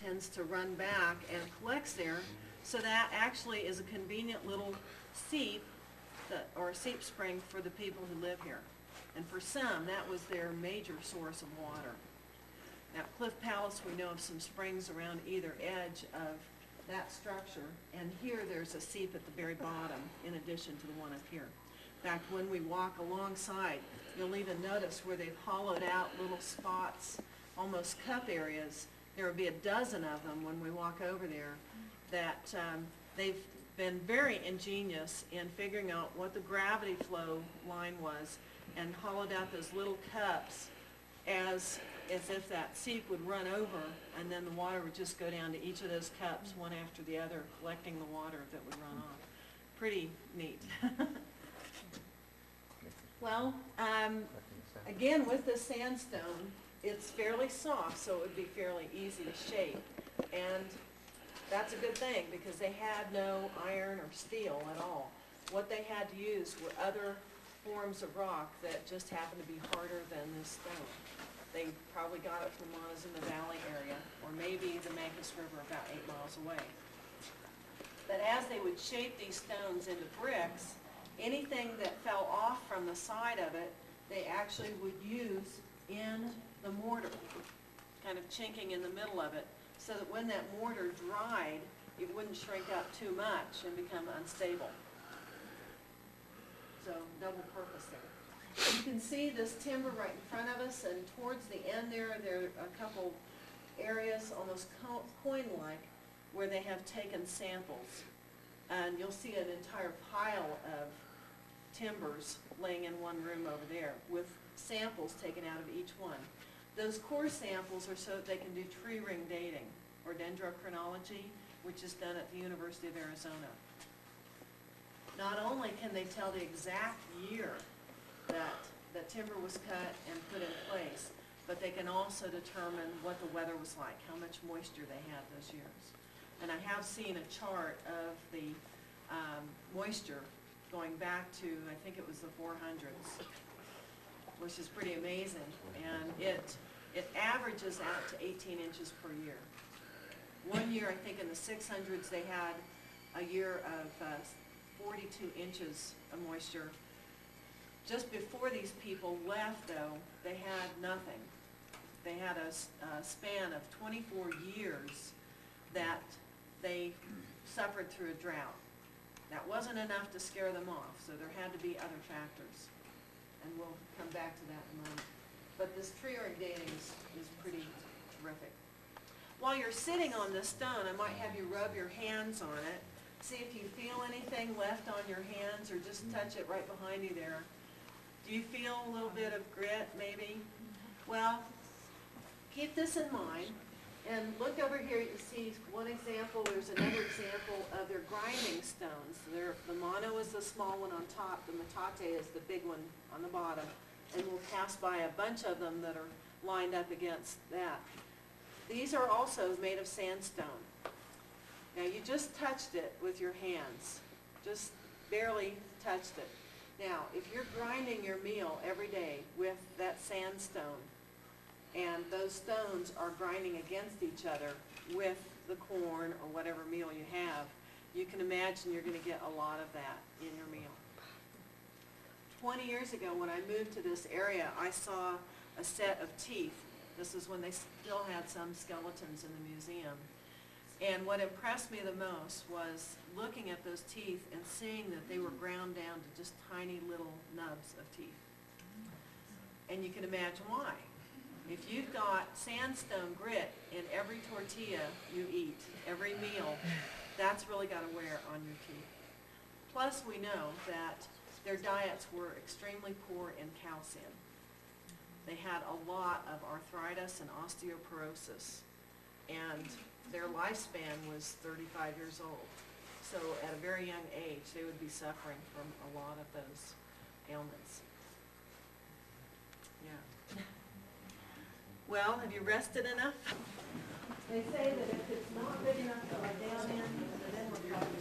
tends to run back and collects there. So that actually is a convenient little seep, or seep spring for the people who live here. And for some, that was their major source of water. Now, Cliff Palace, we know of some springs around either edge of that structure, and here there's a seep at the very bottom in addition to the one up here. In fact, when we walk alongside, you'll even notice where they've hollowed out little spots, almost cup areas. There will be a dozen of them when we walk over there, that they've been very ingenious in figuring out what the gravity flow line was and hollowed out those little cups as if that seep would run over, and then the water would just go down to each of those cups, one after the other, collecting the water that would run off. Pretty neat. Well, again, with the sandstone, it's fairly soft, so it would be fairly easy to shape. And that's a good thing, because they had no iron or steel at all. What they had to use were other forms of rock that just happened to be harder than this stone. They probably got it from Montezuma Valley area, or maybe the Mancos River about 8 miles away. But as they would shape these stones into bricks, anything that fell off from the side of it, they actually would use in the mortar, kind of chinking in the middle of it, so that when that mortar dried, it wouldn't shrink up too much and become unstable. So, double purpose there. You can see this timber right in front of us, and towards the end there are a couple areas, almost coin-like, where they have taken samples. And you'll see an entire pile of timbers laying in one room over there with samples taken out of each one. Those core samples are so that they can do tree ring dating, or dendrochronology, which is done at the University of Arizona. Not only can they tell the exact year that the timber was cut and put in place, but they can also determine what the weather was like, how much moisture they had those years. And I have seen a chart of the moisture going back to, I think it was the 400s, which is pretty amazing. And it averages out to 18 inches per year. One year, I think in the 600s, they had a year of 42 inches of moisture. Just before these people left, though, they had nothing. They had a span of 24 years that they suffered through a drought. That wasn't enough to scare them off, so there had to be other factors. And we'll come back to that in a moment. But this tree ring dating is pretty terrific. While you're sitting on this stone, I might have you rub your hands on it. See if you feel anything left on your hands, or just touch it right behind you there. Do you feel a little bit of grit, maybe? Well, keep this in mind. And look over here, you see one example, there's another example of their grinding stones. The mono is the small one on top, the metate is the big one on the bottom. And we'll pass by a bunch of them that are lined up against that. These are also made of sandstone. Now you just touched it with your hands, just barely touched it. Now, if you're grinding your meal every day with that sandstone, and those stones are grinding against each other with the corn or whatever meal you have, you can imagine you're going to get a lot of that in your meal. 20 years ago, when I moved to this area, I saw a set of teeth. This is when they still had some skeletons in the museum. And what impressed me the most was looking at those teeth and seeing that they were ground down to just tiny little nubs of teeth. And you can imagine why. If you've got sandstone grit in every tortilla you eat, every meal, that's really got to wear on your teeth. Plus, we know that their diets were extremely poor in calcium. They had a lot of arthritis and osteoporosis, and their lifespan was 35 years old. So at a very young age, they would be suffering from a lot of those ailments. Yeah. Well, have you rested enough? They say that if it's not big enough to lie down in, then we're probably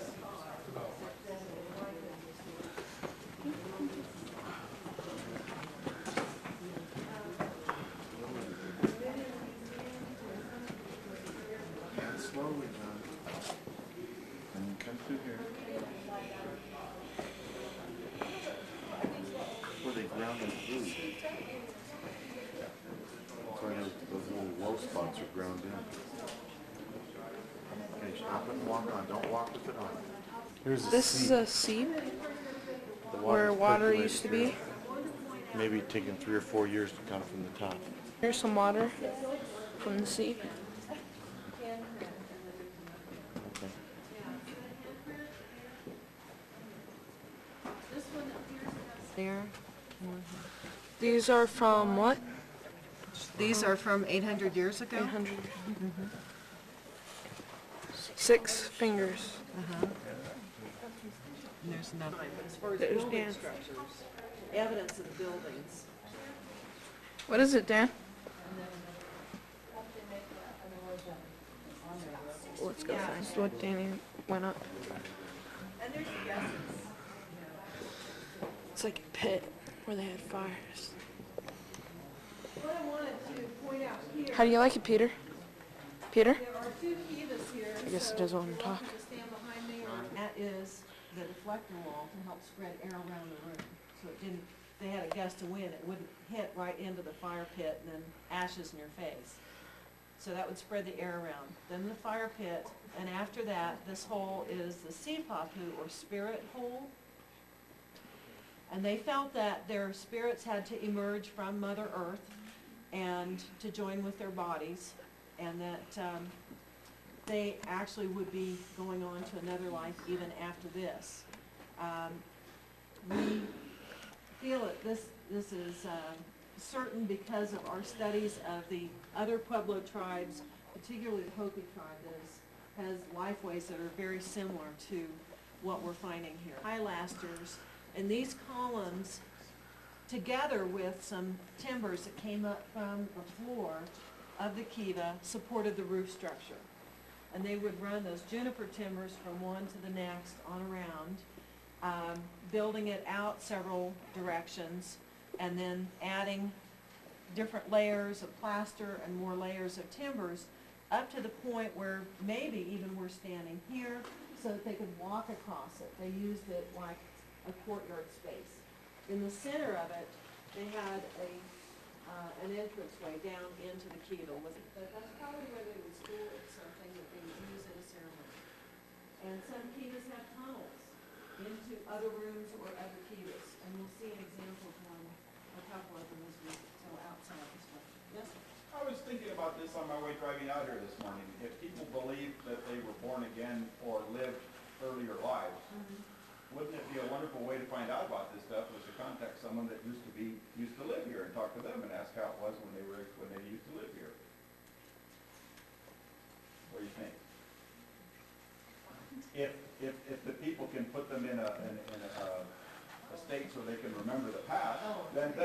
slowly, John. And you come through here. Where they ground their food. That's why those little low spots are ground in. Okay, stop and walk on. Don't walk with it on. Here's a This seep. is a seep The where water's water percolated used to here. be. Maybe taking 3 or 4 years to come from the top. Here's some water from the seep. Okay. There. These are from what? These are from 800 years ago? 800. 6 fingers. And there's another. As far as There's building Dan. structures, evidence of buildings. What is it, Dan? Let's go fast. What Danny went up. And there's guesses. It's like a pit where they had fires. What I wanted to point out here, How do you like it, Peter? Peter? there are two kivas here. I guess he doesn't want to talk. To stand behind me, or that is the deflector wall to help spread air around the room. So it didn't, they had a gust of wind, it wouldn't hit right into the fire pit and then ashes in your face. So that would spread the air around. Then the fire pit, and after that, this hole is the sipapu, or spirit hole. And they felt that their spirits had to emerge from Mother Earth and to join with their bodies, and that they actually would be going on to another life even after this. We feel that this is certain because of our studies of the other Pueblo tribes, particularly the Hopi tribe, that has lifeways that are very similar to what we're finding here. Pilasters, and these columns, together with some timbers that came up from the floor of the kiva, supported the roof structure. And they would run those juniper timbers from one to the next on around, building it out several directions, and then adding different layers of plaster and more layers of timbers up to the point where maybe even we're standing here so that they could walk across it. They used it like a courtyard space. In the center of it, they had an entranceway down into the kiva. But that's probably where they would school it, something that they would use in a ceremony. And some kivas have tunnels into other rooms or other kivas, and we'll see an example from a couple of them as we go outside this way. Yes? I was thinking about this on my way driving out here this morning. If people believe that they were born again or lived earlier lives, wouldn't it be a wonderful way to find out about this stuff was to contact someone that used to live here and talk to them and ask how it was when they used to live here? What do you think? If the people can put them in a state so they can remember the past, then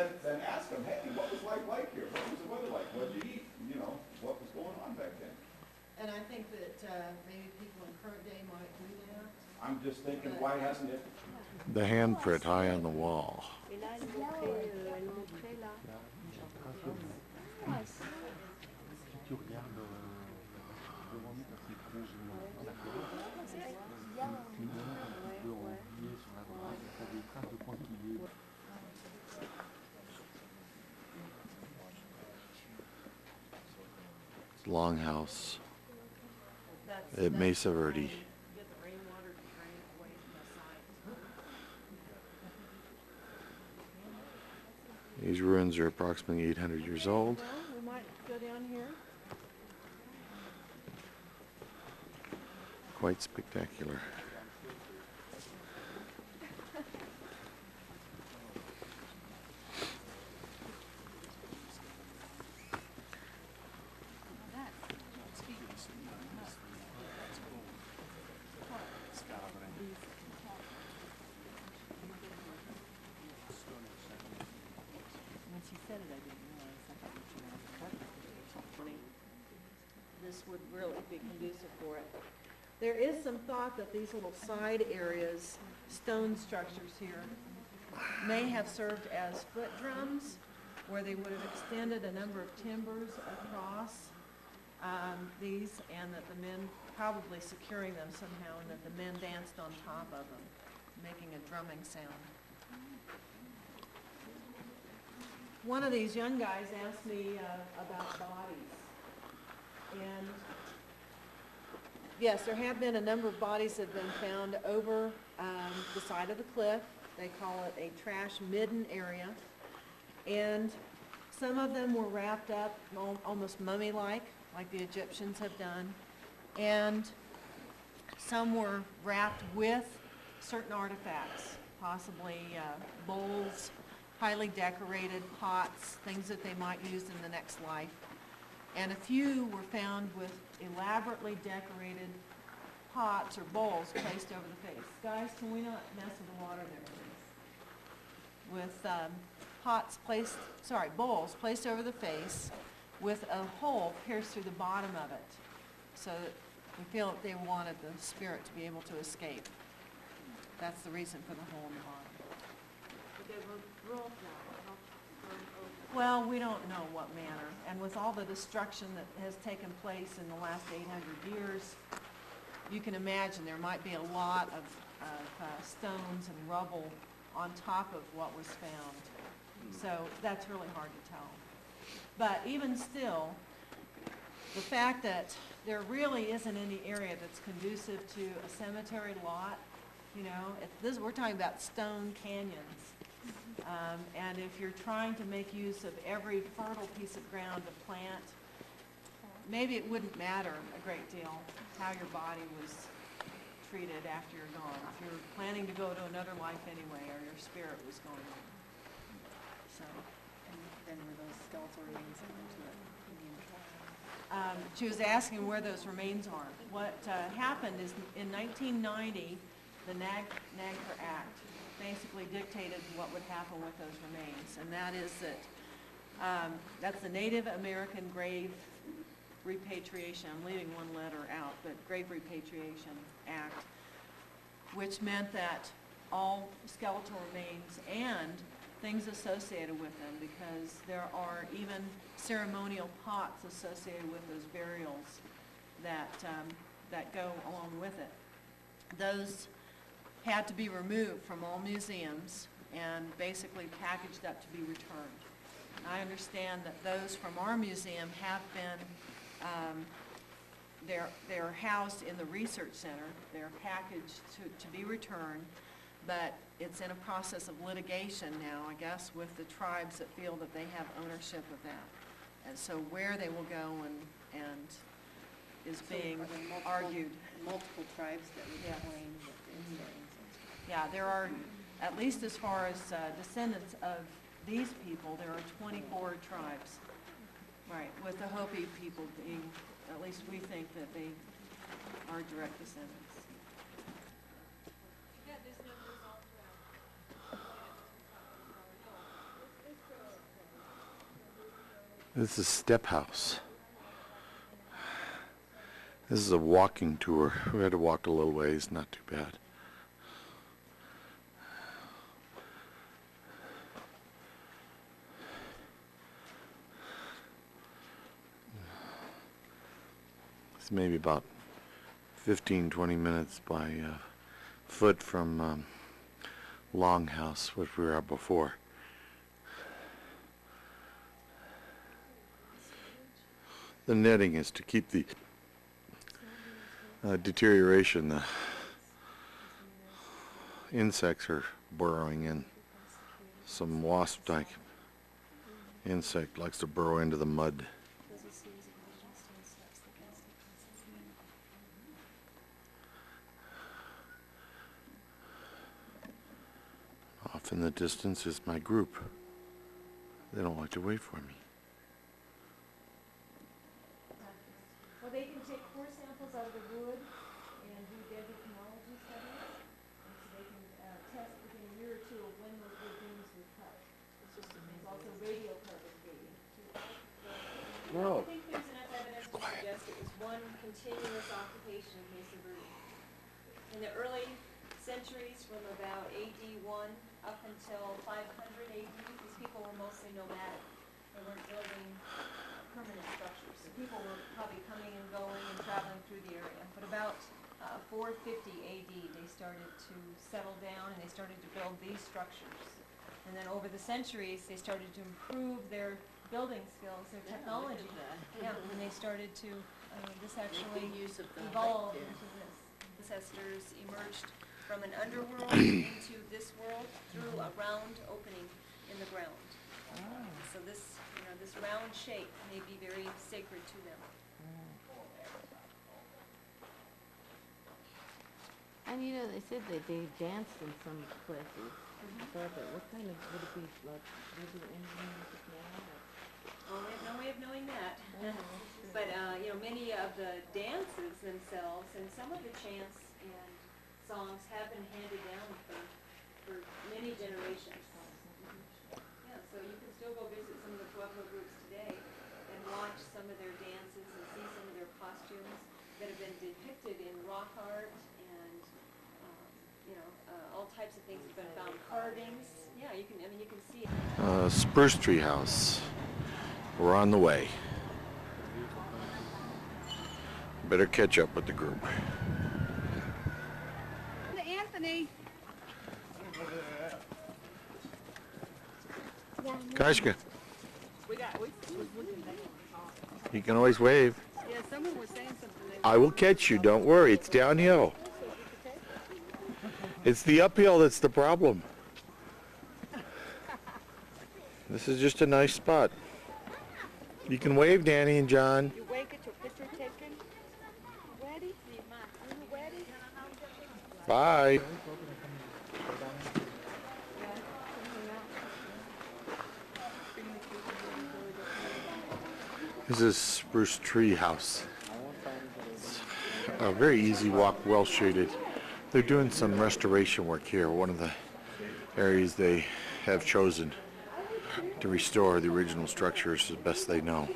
ask them, hey, what was life like here? What was the weather like? What did you eat? You know, what was going on back then? And I think that maybe people in current day might do that. I'm just thinking, why hasn't it? The handprint high on the wall. Et là, elle montrait là. Tu regardes devant nous quand c'est trop tu peux relier sur la droite, tu as des traces de pointillés. Longhouse That's at Mesa Verde. get the rainwater to drain away from the sides. These ruins are approximately 800 years old. Well, we might go down here. Quite spectacular. Once you said it, I didn't realize I thought you were on this would really be conducive for it. There is some thought that these little side areas, stone structures here, may have served as foot drums, where they would have extended a number of timbers across these, and that the men, probably securing them somehow, and that the men danced on top of them, making a drumming sound. One of these young guys asked me about bodies. And yes, there have been a number of bodies that have been found over the side of the cliff. They call it a trash midden area. And some of them were wrapped up almost mummy-like the Egyptians have done. And some were wrapped with certain artifacts, possibly bowls, highly decorated pots, things that they might use in the next life. And a few were found with elaborately decorated pots or bowls placed over the face. Guys, can we not mess with the water there, please? With bowls placed over the face with a hole pierced through the bottom of it, so that we feel that they wanted the spirit to be able to escape. That's the reason for the hole in the bottom. But they were rolled now. Well, we don't know what manner, and with all the destruction that has taken place in the last 800 years, you can imagine there might be a lot of stones and rubble on top of what was found. So that's really hard to tell. But even still, the fact that there really isn't any area that's conducive to a cemetery lot, we're talking about stone canyons. And if you're trying to make use of every fertile piece of ground to plant, maybe it wouldn't matter a great deal how your body was treated after you're gone. If you're planning to go to another life anyway, or your spirit was going on. So. And then were those skeletal remains going to the Indian tribe? She was asking where those remains are. What happened is in 1990, the Nagpur Act basically dictated what would happen with those remains, and that is that that's the Native American Grave Repatriation, I'm leaving one letter out, but Grave Repatriation Act, which meant that all skeletal remains and things associated with them, because there are even ceremonial pots associated with those burials that go along with it. Those had to be removed from all museums and basically packaged up to be returned. I understand that those from our museum have been, they're housed in the research center. They're packaged to be returned, but it's in a process of litigation now, I guess, with the tribes that feel that they have ownership of that. And so where they will go and is being Are there argued. multiple tribes that would Yes. claim that it's theirs and stuff? Yeah, there are, at least as far as descendants of these people, there are 24 tribes. Right, with the Hopi people being, at least we think that they are direct descendants. This is Step House. This is a walking tour. We had to walk a little ways, not too bad. It's maybe about 15-20 minutes by foot from Longhouse, which we were at before. The netting is to keep the deterioration. The insects are burrowing in. Some wasp-like insect likes to burrow into the mud. Off in the distance is my group. They don't like to wait for me. Well, they can take core samples out of the wood and do dendrochronology studies, and so they can test within a year or two of when those wood beams were cut. There's also radiocarbon dating. Whoa. I think there's enough evidence to suggest it was one continuous occupation of Mesa Verde. In the early centuries, from about AD 1 up until 500 AD, these people were mostly nomadic. They weren't building permanent structures. People were probably coming and going and traveling through the area. But about 450 AD, they started to settle down and they started to build these structures. And then over the centuries, they started to improve their building skills, their technology. Yeah, and they started to, this actually evolved into this. Ancestors emerged from an underworld into this world through a round opening in the ground. So this, this round shape may be very sacred to them. And they said that they danced in some places. So, but what kind of, would it be like, would it anything with the piano? Well, we have no way of knowing that. But, many of the dances themselves and some of the chants and songs have been handed down for many generations. Yeah, so you can still go visit some of the Pueblo groups today and watch some of their dances and see some of their costumes that have been depicted in rock art and, all types of things have been found, carvings. Yeah, you can see it. Spruce Tree House. We're on the way. Better catch up with the group. Anthony. Kashka. You can always wave. Yeah, someone was saying something. I will catch you, don't worry, it's downhill. It's the uphill that's the problem. This is just a nice spot. You can wave, Danny and John. You wait, get your picture taken. Ready? Ready? Bye. This is Spruce Tree House. It's a very easy walk, well shaded. They're doing some restoration work here. One of the areas they have chosen to restore the original structures as best they know.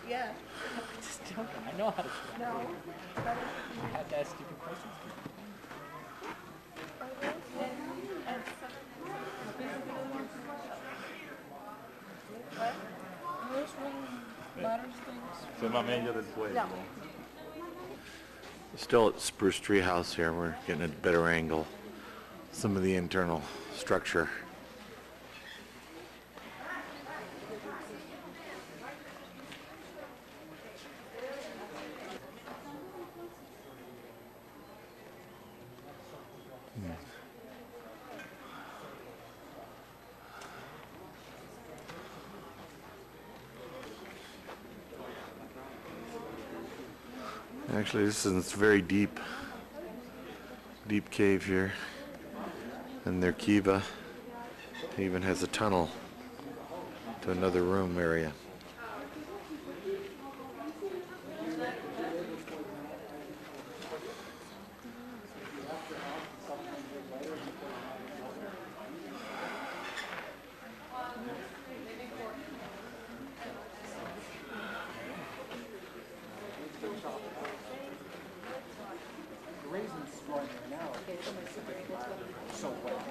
Yeah. I know how to swim. No. I have to ask stupid questions. Still at Spruce Tree House here. We're getting a better angle. Some of the internal structure. Actually, this is very deep cave here. And their kiva even has a tunnel to another room area. So well.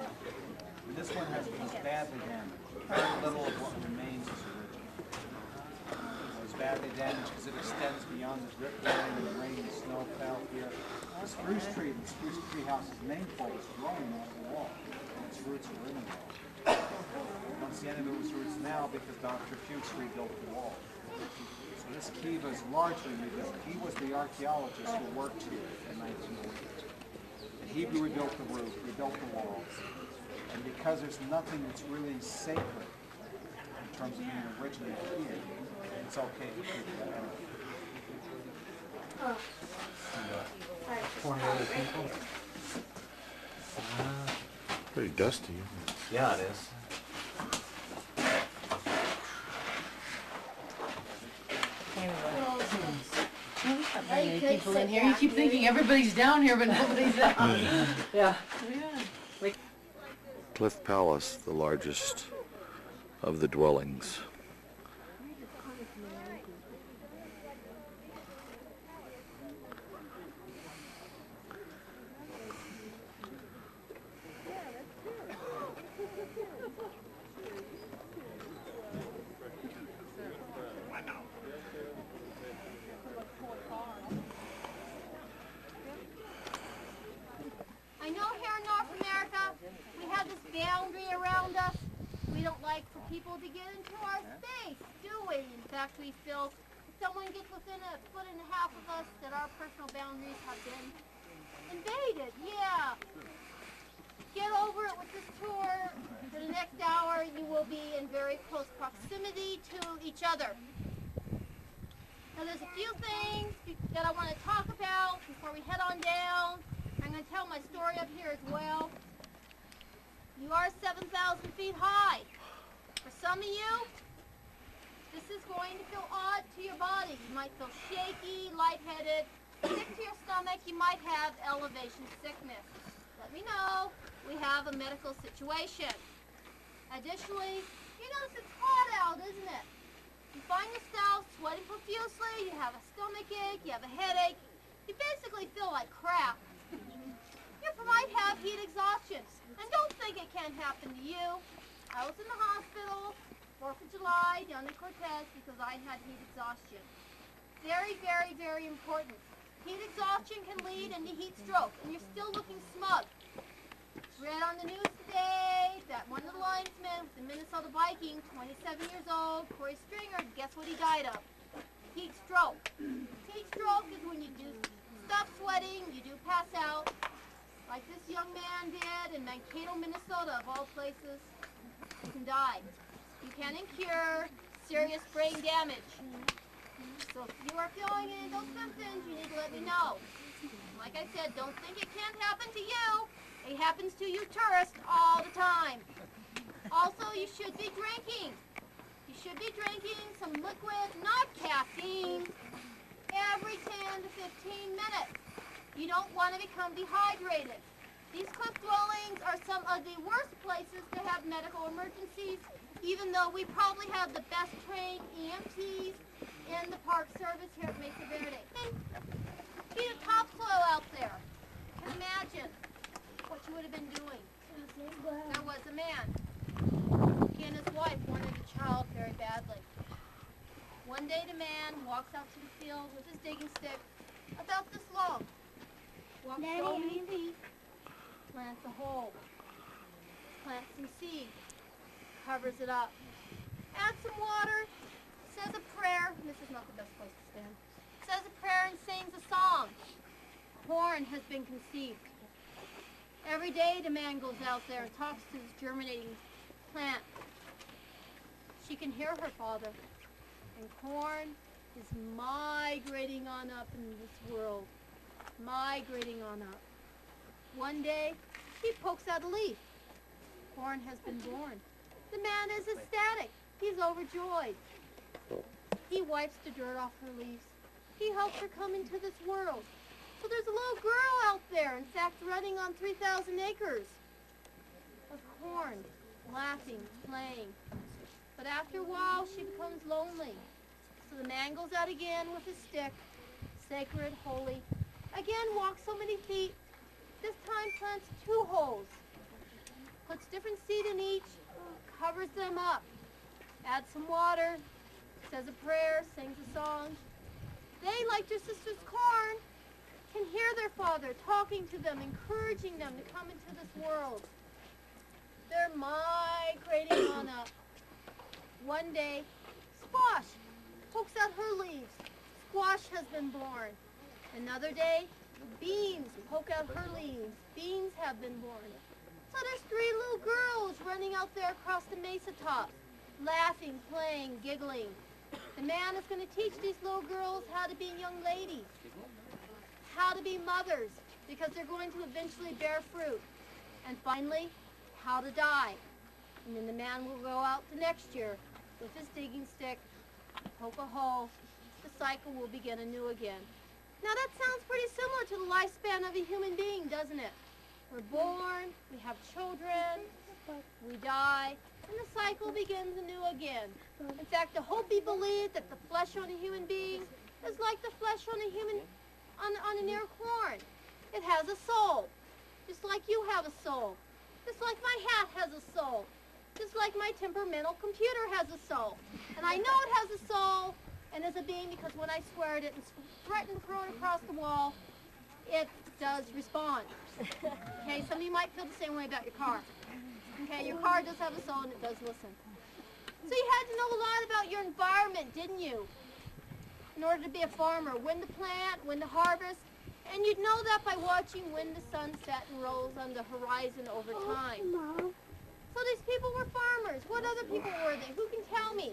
And this one has been badly damaged. Very little of what remains is original. It was badly damaged because it extends beyond the drip line and the rain and snow fell here. The spruce tree house's main pole is growing out of the wall. And its roots are in the wall. Once the end of it was roots now because Dr. Fuchs rebuilt the wall. So this kiva is largely rebuilt. He was the archaeologist who worked here in 1908. He rebuilt the roof, rebuilt the walls, and because there's nothing that's really sacred in terms of being originally here, it's okay to keep it that. 20 other people. Pretty dusty. Yeah, it is. Bringing people in here. You keep thinking everybody's down here, but nobody's down. Yeah. Cliff Palace, the largest of the dwellings. boundary around us. We don't like for people to get into our space, do we? In fact, we feel if someone gets within a foot and a half of us that our personal boundaries have been invaded. Yeah. Get over it with this tour. For the next hour, you will be in very close proximity to each other. Now, there's a few things that I want to talk about before we head on down. I'm going to tell my story up here as well. You are 7,000 feet high. For some of you, this is going to feel odd to your body. You might feel shaky, lightheaded, sick to your stomach. You might have elevation sickness. Let me know. We have a medical situation. Additionally, you notice it's hot out, isn't it? You find yourself sweating profusely, you have a stomach ache, you have a headache, you basically feel like crap. You might have heat exhaustion, and don't think it can't happen to you. I was in the hospital 4th of July down in Cortez because I had heat exhaustion. Very, very, very important. Heat exhaustion can lead into heat stroke, and you're still looking smug. Read on the news today that one of the linesmen with the Minnesota Vikings, 27 years old, Corey Stringer, guess what he died of? Heat stroke. Heat stroke is when you do stop sweating, you do pass out, like this young man did in Mankato, Minnesota, of all places. You can die. You can incur serious brain damage. So if you are feeling any of those symptoms, you need to let me know. Like I said, don't think it can't happen to you. It happens to you tourists all the time. Also, you should be drinking. You should be drinking some liquid, not caffeine, every 10 to 15 minutes. You don't want to become dehydrated. These cliff dwellings are some of the worst places to have medical emergencies, even though we probably have the best trained EMTs in the Park Service here at Mesa Verde. Be a topsoil out there. You can imagine what you would have been doing. There was a man. He and his wife wanted a child very badly. One day the man walks out to the field with his digging stick, about this long. Walks so many feet, plants a hole, plants some seed, covers it up, adds some water, says a prayer. This is not the best place to stand. Says a prayer and sings a song. Corn has been conceived. Every day the man goes out there and talks to this germinating plant. She can hear her father. And corn is migrating on up in this world. Migrating on up. One day, he pokes out a leaf. Corn has been born. The man is ecstatic. He's overjoyed. He wipes the dirt off her leaves. He helps her come into this world. So there's a little girl out there, in fact, running on 3,000 acres of corn, laughing, playing. But after a while, she becomes lonely. So the man goes out again with his stick, sacred, holy. Again, walks so many feet. This time plants 2 holes. Puts different seed in each, covers them up. Adds some water, says a prayer, sings a song. They, like their sister's corn, can hear their father talking to them, encouraging them to come into this world. They're migrating on up. One day, squash pokes out her leaves. Squash has been born. Another day, beans poke out her leaves. Beans have been born. So there's 3 little girls running out there across the mesa tops, laughing, playing, giggling. The man is going to teach these little girls how to be young ladies, how to be mothers, because they're going to eventually bear fruit. And finally, how to die. And then the man will go out the next year with his digging stick, poke a hole. The cycle will begin anew again. Now that sounds pretty similar to the lifespan of a human being, doesn't it? We're born, we have children, we die, and the cycle begins anew again. In fact, the Hopi believed that the flesh on a human being is like the flesh on an ear corn. It has a soul, just like you have a soul, just like my hat has a soul, just like my temperamental computer has a soul. And I know it has a soul and is a being because when I swear at it and threaten to throw it across the wall, it does respond. Okay, some of you might feel the same way about your car. Okay, your car does have a soul and it does listen. So you had to know a lot about your environment, didn't you? In order to be a farmer, when to plant, when to harvest, and you'd know that by watching when the sun set and rose on the horizon over time. So these people were farmers. What other people were they? Who can tell me?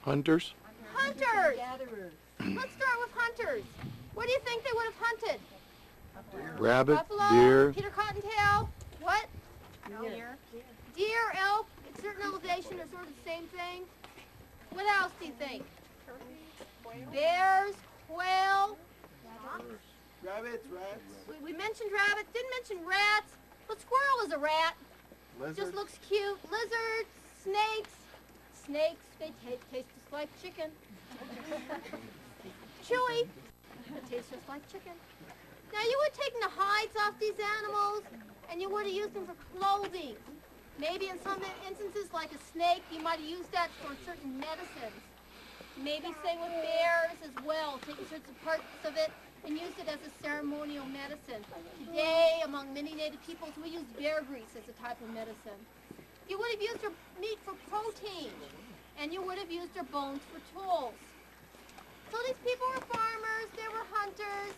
Hunters? Hunters! Gatherers. Let's start with hunters. What do you think they would have hunted? Rabbit, Buffalo, deer. Peter Cottontail, what? Deer. Deer, elk, at certain elevation are sort of the same thing. What else do you think? Bears, quail. Rabbits, rats, We mentioned rabbits, didn't mention rats, but squirrel is a rat. lizards. Just looks cute. Lizards, snakes. Snakes, they taste just like chicken. Chewy. It tastes just like chicken. Now you would have taken the hides off these animals and you would have used them for clothing. Maybe in some instances, like a snake, you might have used that for certain medicines. Maybe same with bears as well, taking certain parts of it and used it as a ceremonial medicine. Today, among many native peoples, we use bear grease as a type of medicine. You would have used their meat for protein, and you would have used their bones for tools. So these people were farmers, they were hunters.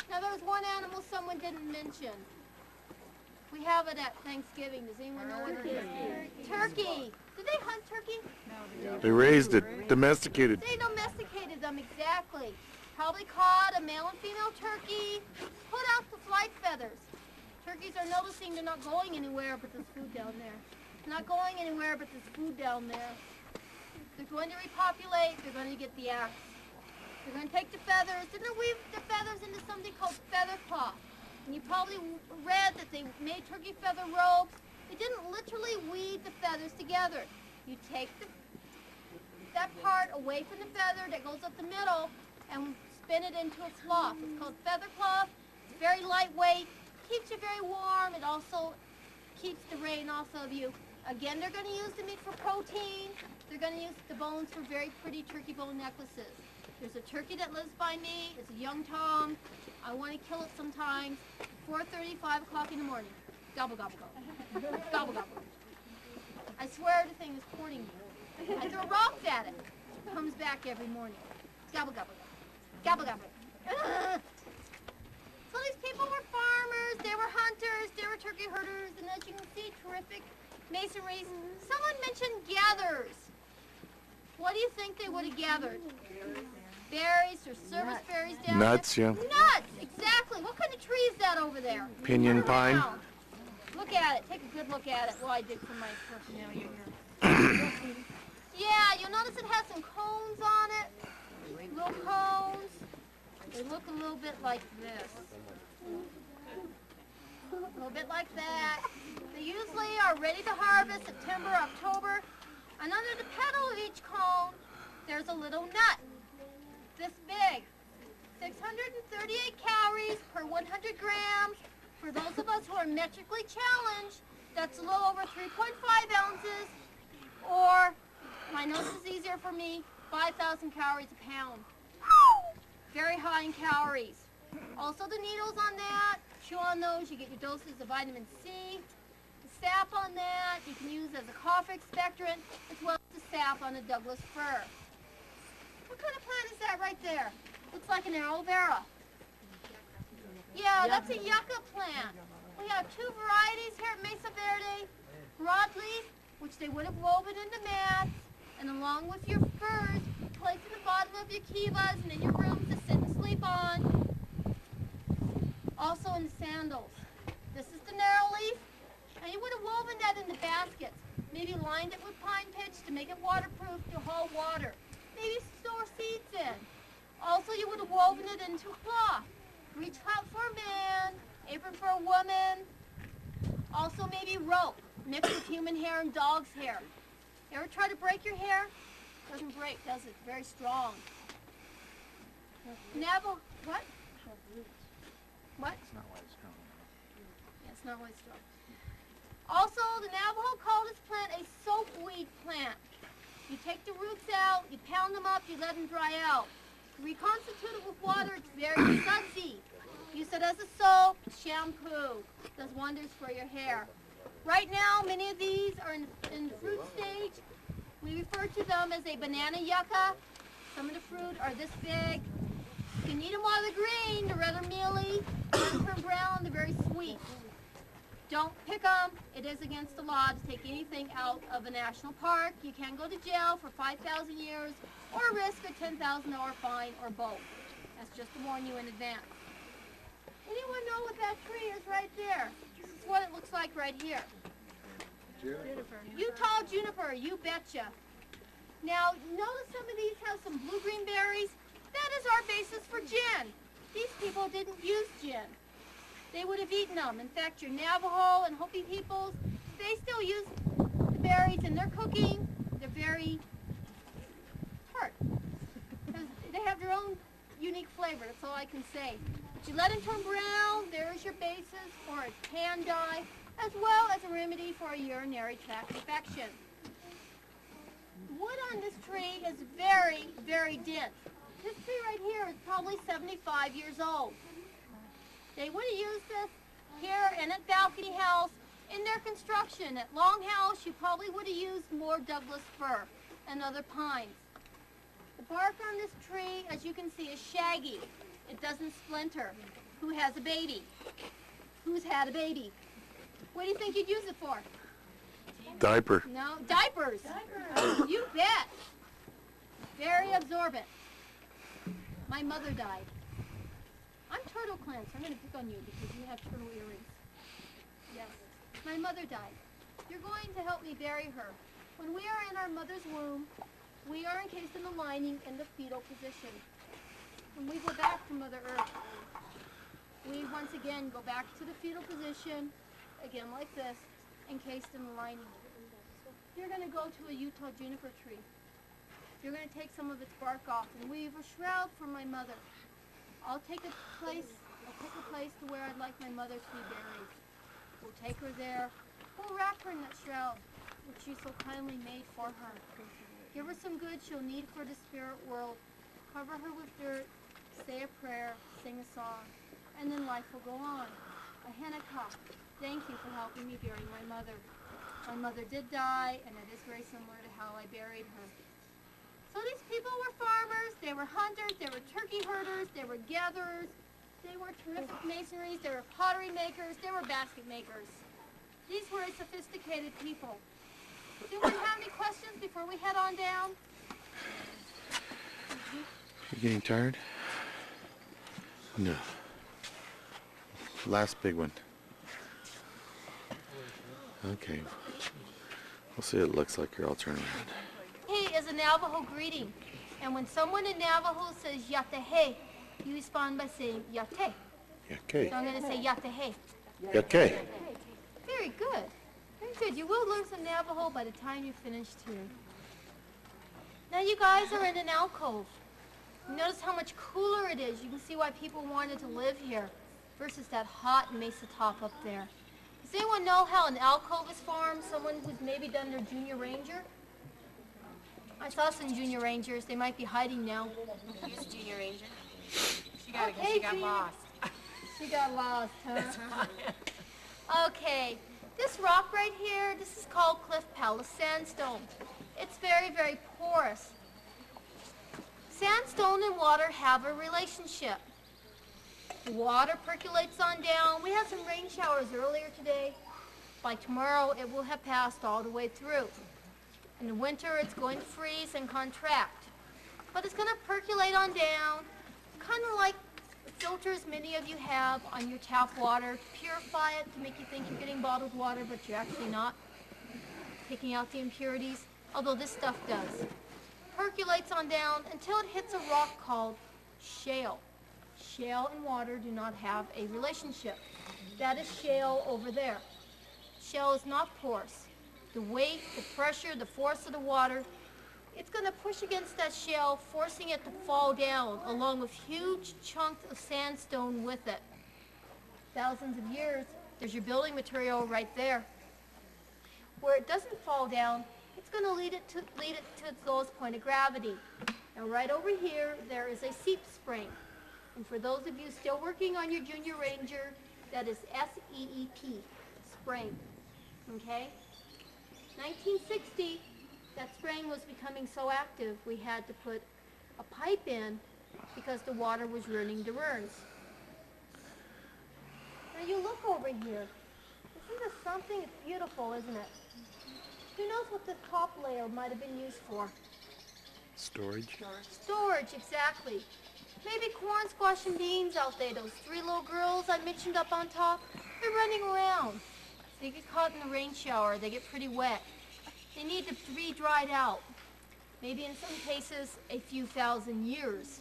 Now there was one animal someone didn't mention. We have it at Thanksgiving. Does anyone know what it is? Turkey. Did they hunt turkey? They raised it, domesticated. They domesticated them, exactly. Probably caught a male and female turkey, put out the flight feathers. Turkeys are noticing they're not going anywhere but there's food down there. They're not going anywhere but there's food down there. They're going to repopulate, they're going to get the axe. They're going to take the feathers, they're going to weave the feathers into something called feather cloth. And you probably read that they made turkey feather robes. They didn't literally weave the feathers together. You take that part away from the feather that goes up the middle and spin it into a cloth. It's called feather cloth. It's very lightweight, keeps you very warm. It also keeps the rain off of you. Again, they're going to use the meat for protein. They're going to use the bones for very pretty turkey bone necklaces. There's a turkey that lives by me. It's a young tom. I want to kill it sometimes. 4:30, 5 o'clock in the morning. Gobble, gobble, gobble. Gobble, gobble. I swear the thing is courting me. I throw rocks at it. It comes back every morning. Gobble, gobble, gobble. Gobble, gobble. So these people were farmers, they were hunters, they were turkey herders, and as you can see, terrific masonries. Someone mentioned gatherers. What do you think they would have gathered? Berries or service berries down Nuts, there? yeah. Nuts, exactly. What kind of tree is that over there? Pinyon Turn pine. around. Look at it. Take a good look at it while I dig for my personality here. Yeah, you'll notice it has some cones on it. Little cones. They look a little bit like this. A little bit like that. They usually are ready to harvest September, October. And under the petal of each cone, there's a little nut. This big. 638 calories per 100 grams. For those of us who are metrically challenged, that's a little over 3.5 ounces. Or, my nose is easier for me, 5,000 calories a pound. Very high in calories. Also the needles on that, chew on those, you get your doses of vitamin C. The sap on that, you can use as a cough expectorant, as well as the sap on the Douglas fir. What kind of plant is that right there? Looks like an aloe vera. Yeah, that's a yucca plant. We have two varieties here at Mesa Verde. Broadleaf, which they would have woven into mats, and along with your furs, placed in the bottom of your kivas and in your rooms to sit and sleep on. Also in the sandals. This is the narrow leaf, and you would have woven that into baskets. Maybe lined it with pine pitch to make it waterproof to hold water. Maybe store seeds in. Also, you would have woven it into cloth. Breech clout for a man, apron for a woman. Also maybe rope, mixed with human hair and dog's hair. You ever try to break your hair? Doesn't break, does it? It's very strong. Navajo, what? What? It's not why it's strong. Yeah, it's not why it's strong. Also, the Navajo called this plant a soapweed plant. You take the roots out, you pound them up, you let them dry out. Reconstitute it with water, it's very sudsy. Use it as a soap, shampoo. Does wonders for your hair. Right now, many of these are in the fruit stage. We refer to them as a banana yucca. Some of the fruit are this big. You can eat them while they're green. They're rather mealy. When they turn brown, they're very sweet. Don't pick them. It is against the law to take anything out of a national park. You can go to jail for 5,000 years or risk a $10,000 fine or both. That's just to warn you in advance. Anyone know what that tree is right there? This is what it looks like right here. Juniper. Utah juniper, you betcha. Now, notice some of these have some blue-green berries. That is our basis for gin. These people didn't use gin. They would have eaten them. In fact, your Navajo and Hopi peoples, they still use the berries in their cooking. They're very tart. They have their own unique flavor, that's all I can say. But you let them turn brown, there's your basis for a tan dye, as well as a remedy for a urinary tract infection. The wood on this tree is very, very dense. This tree right here is probably 75 years old. They would have used this here and at Balcony House in their construction. At Long House, you probably would have used more Douglas fir and other pines. The bark on this tree, as you can see, is shaggy. It doesn't splinter. Who has a baby? Who's had a baby? What do you think you'd use it for? Diaper. No, diapers. Diapers. You bet. Very absorbent. My mother died. I'm turtle cleansed. I'm going to pick on you because you have turtle earrings. Yes. My mother died. You're going to help me bury her. When we are in our mother's womb, we are encased in the lining in the fetal position. When we go back to Mother Earth, we once again go back to the fetal position, again like this, encased in the lining. You're going to go to a Utah juniper tree. You're going to take some of its bark off and weave a shroud for my mother. I'll take a place to where I'd like my mother to be buried. We'll take her there. We'll wrap her in that shroud, which you so kindly made for her. Give her some good she'll need for the spirit world. Cover her with dirt, say a prayer, sing a song, and then life will go on. A Hanukkah. Thank you for helping me bury my mother. My mother did die, and it is very similar to how I buried her. So these people were farmers, they were hunters, they were turkey herders, they were gatherers, they were terrific masonries, they were pottery makers, they were basket makers. These were sophisticated people. Do we have any questions before we head on down? You getting tired? No. Last big one. Okay. We'll see what it looks like here. I'll turn around. Hey is a Navajo greeting. And when someone in Navajo says yatehe, you respond by saying yate. Yake. So I'm going to say yatehe. Yake. Very good. Very good. You will learn some Navajo by the time you're finished here. Now you guys are in an alcove. Notice how much cooler it is. You can see why people wanted to live here versus that hot mesa top up there. Does anyone know how an alcove is formed? Someone who's maybe done their junior ranger? I saw some junior rangers. They might be hiding now. Here's Junior Ranger. She got Junior. lost. She got lost, huh? Okay. This rock right here, this is called Cliff Palace Sandstone. It's very, very porous. Sandstone and water have a relationship. The water percolates on down. We had some rain showers earlier today. By tomorrow, it will have passed all the way through. In the winter, it's going to freeze and contract. But it's going to percolate on down, kind of like filters many of you have on your tap water to purify it, to make you think you're getting bottled water, but you're actually not. Taking out the impurities, although this stuff does. Percolates on down until it hits a rock called shale. Shale and water do not have a relationship. That is shale over there. Shale is not porous. The weight, the pressure, the force of the water, it's going to push against that shale, forcing it to fall down, along with huge chunks of sandstone with it. Thousands of years, there's your building material right there. Where it doesn't fall down, it's going to lead it to its lowest point of gravity. Now right over here, there is a seep spring. And for those of you still working on your junior ranger, that is S-E-E-P, spring. Okay? 1960, that spraying was becoming so active, we had to put a pipe in because the water was running to Burns. Now you look over here. Isn't this something? It's beautiful, isn't it? Who knows what this top layer might have been used for? Storage? Storage, exactly. Maybe corn, squash, and beans out there. Those 3 little girls I mentioned up on top, they're running around. They get caught in the rain shower. They get pretty wet. They need to be dried out. Maybe in some cases, a few thousand years.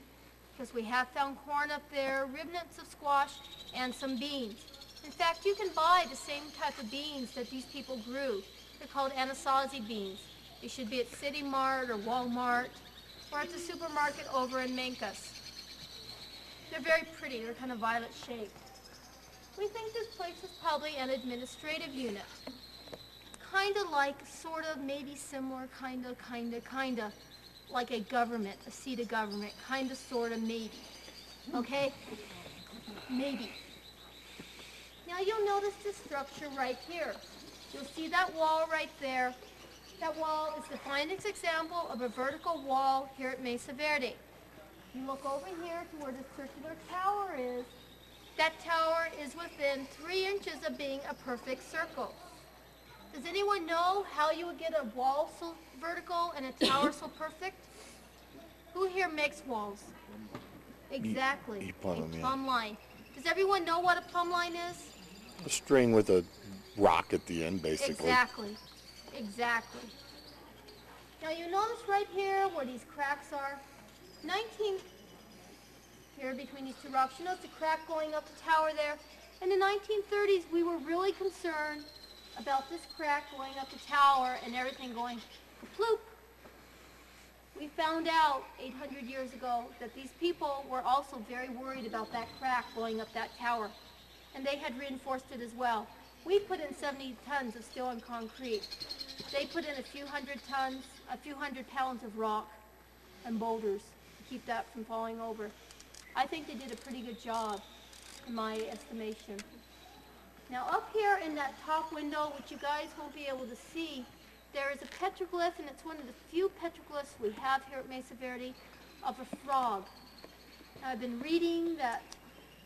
Because we have found corn up there, remnants of squash, and some beans. In fact, you can buy the same type of beans that these people grew. They're called Anasazi beans. They should be at City Mart or Walmart or at the supermarket over in Mancus. They're very pretty. They're kind of violet shaped. We think this place is probably an administrative unit. Kind of like, sort of, maybe similar, kind of, like a government, a seat of government. Kind of, sort of, maybe. Okay? Maybe. Now you'll notice this structure right here. You'll see that wall right there. That wall is the finest example of a vertical wall here at Mesa Verde. You look over here to where the circular tower is. That tower is within 3 inches of being a perfect circle. Does anyone know how you would get a wall so vertical and a tower so perfect? Who here makes walls? Exactly. plumb, a plumb line. Does everyone know what a plumb line is? A string with a rock at the end, basically. Exactly. Exactly. Now you notice right here where these cracks are. Here between these 2 rocks, you notice the crack going up the tower there. In the 1930s, we were really concerned about this crack going up the tower and everything going kaploop. We found out 800 years ago that these people were also very worried about that crack going up that tower. And they had reinforced it as well. We put in 70 tons of steel and concrete. They put in a few hundred pounds of rock and boulders to keep that from falling over. I think they did a pretty good job, in my estimation. Now up here in that top window, which you guys won't be able to see, there is a petroglyph, and it's one of the few petroglyphs we have here at Mesa Verde of a frog. Now, I've been reading that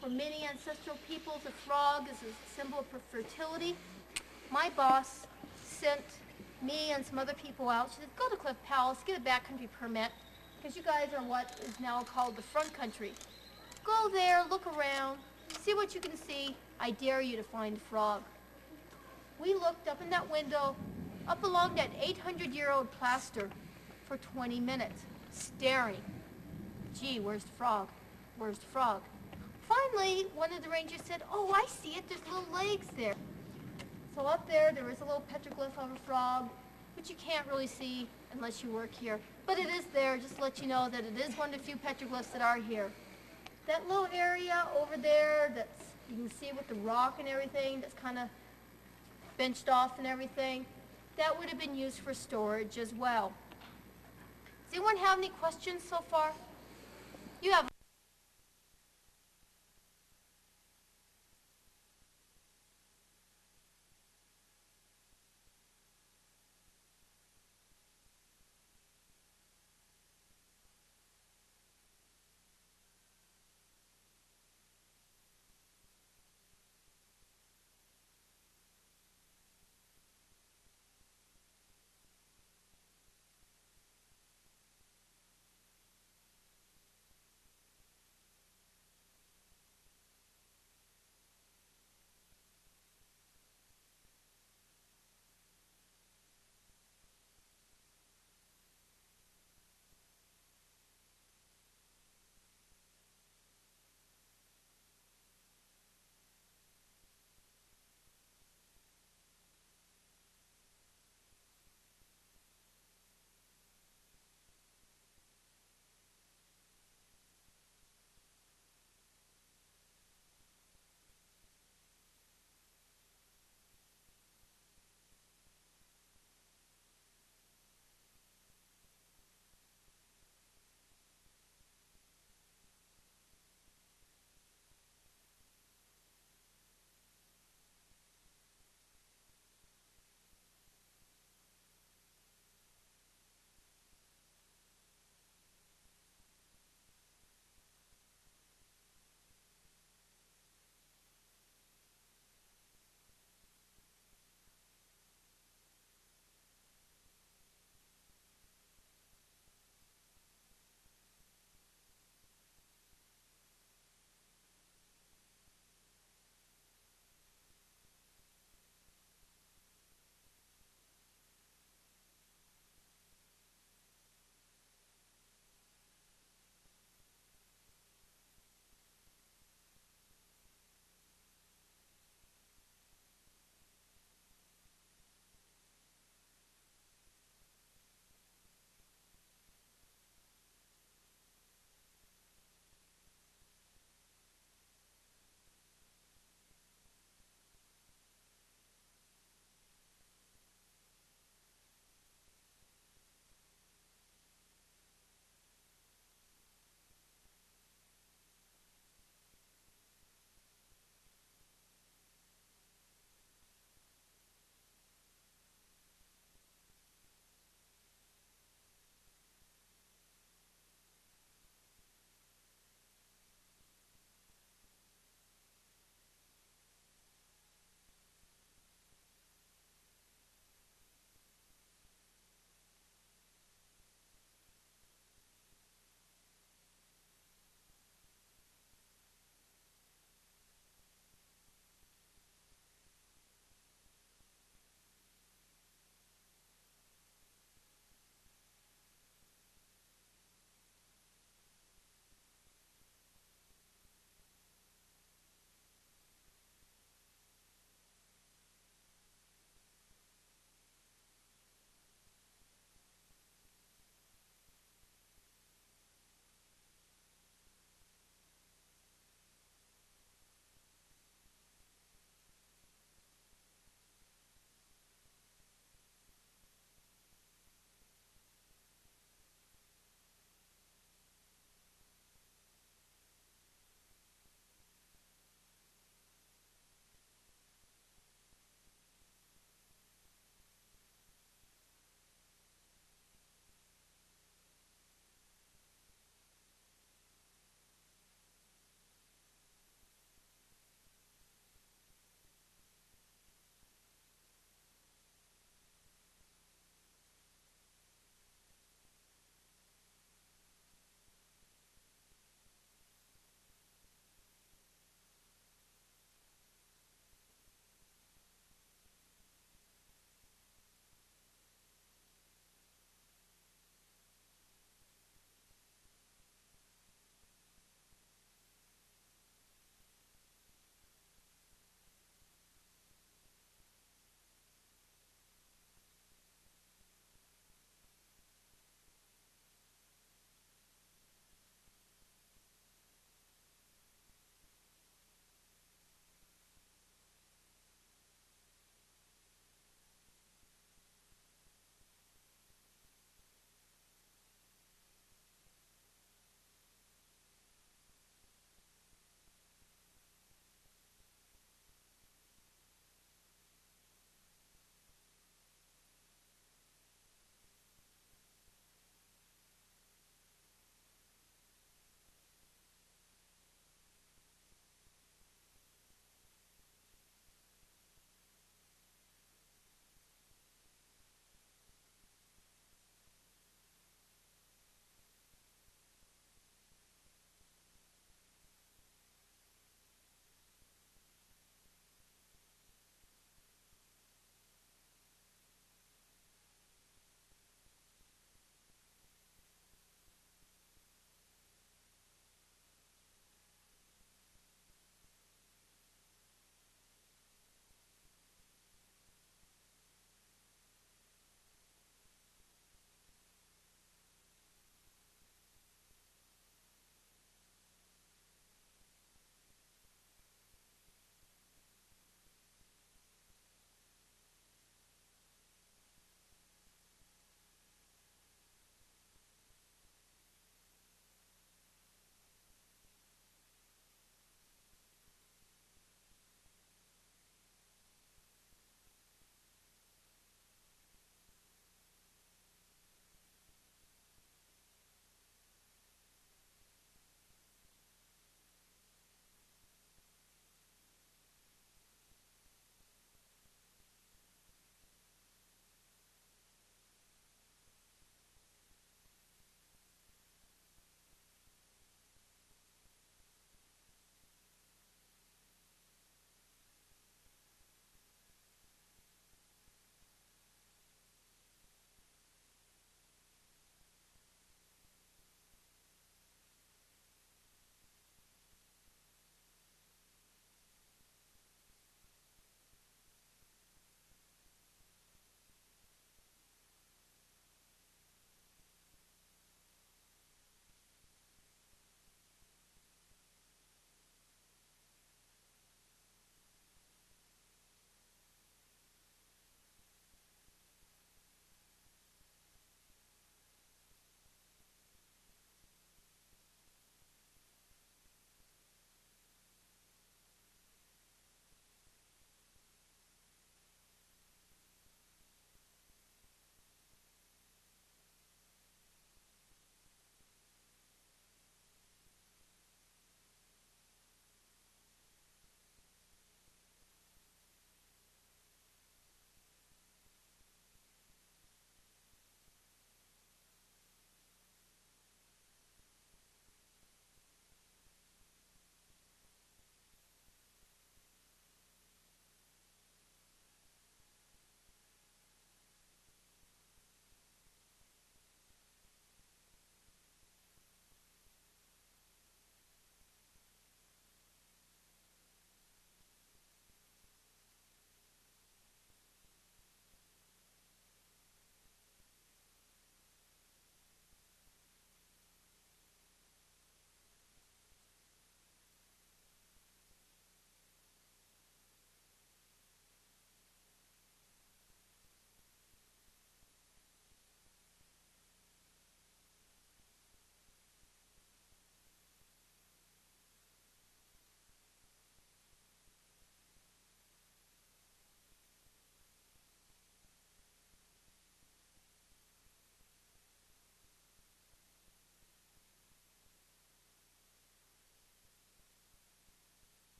for many ancestral peoples, a frog is a symbol of fertility. My boss sent me and some other people out. She said, go to Cliff Palace, get a backcountry permit, because you guys are what is now called the front country. Go there, look around, see what you can see. I dare you to find a frog. We looked up in that window, up along that 800-year-old plaster for 20 minutes, staring. Gee, where's the frog? Where's the frog? Finally, one of the rangers said, oh, I see it, there's little legs there. So up there is a little petroglyph of a frog, which you can't really see unless you work here. But it is there, just to let you know that it is one of the few petroglyphs that are here. That little area over there that's, you can see with the rock and everything, that's kind of benched off and everything, that would have been used for storage as well. Does anyone have any questions so far? You have